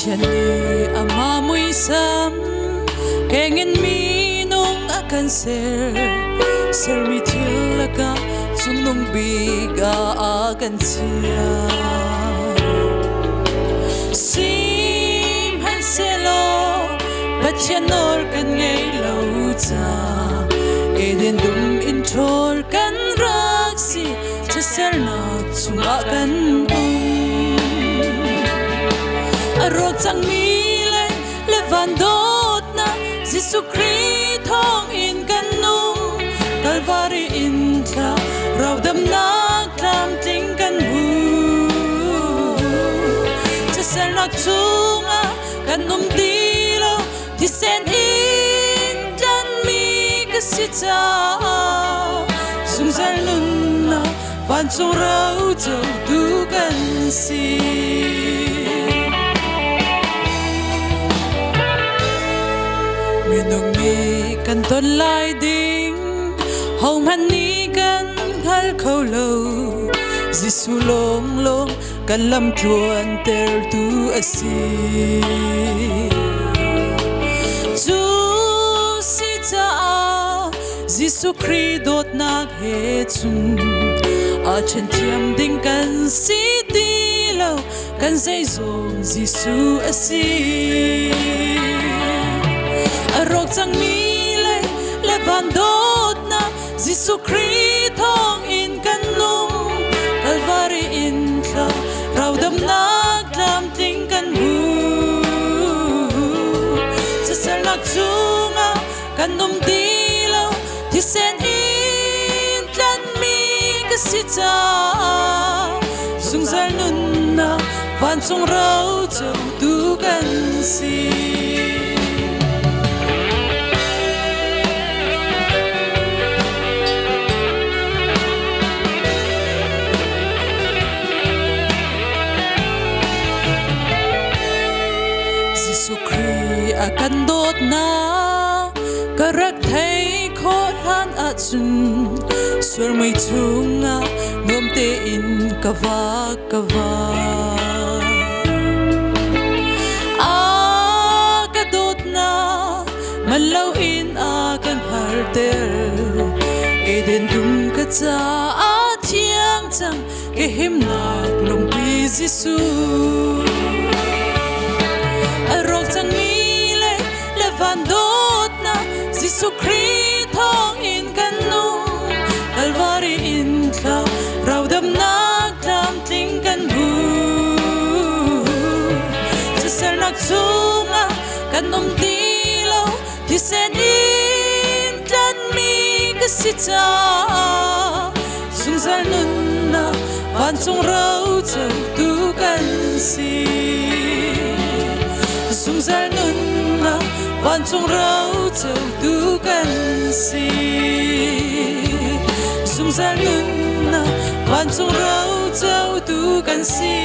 Tiani ama mui sam kengen mi nong akan ser mi thil laka chung nong biga akan sia sim han selo patianor kan ngei lo cha eden dum in thol kan raksi chasel na chung akan rot sang mi le van dot na Giêsu Christ thong in kan nung Calvary in tha rau dam nak lam ting kan hu chasel nak chunga kan num dilo ti sen in dan mi ka si cha sung sal nun na van chung rau chau tu kan si nung mi kan ton lai ding hong han ni kan hal khâu lâu Giêsu long long kan lam tuan ter tu asi chu si cha Giêsu Christ dot nak he chung a chen thiam ding kan si ti lo kan sei zong Giêsu asi rok chang mi le van dot na Giêsu Christ thong in kan nung Calvary in tha rau dam nak lam ting kan hu chasel nak chunga kan num dilo ti sen in tlan mi ka si cha sung zal nun na van chung rau chau tu kan si Giêsu Christ akan dot na karak thei khot han a chun sur mai chunga nom te in kawa a ka dot na malau in a kan har ter eden dum ka cha a thiang chang ke him nak lung pi Giêsu rok chang mi le van dot na Giêsu Christ thong in kan nung Calvary in tha rau dam nak lam ting kan hu chasel nak chunga kan nom dilo ti sen in tlan mi ka si cha sung sal nun na van chung rau chau tu kan si sung sal nun na van chung rau chau tu kan si sung sal nun na van chung rau chau tu kan si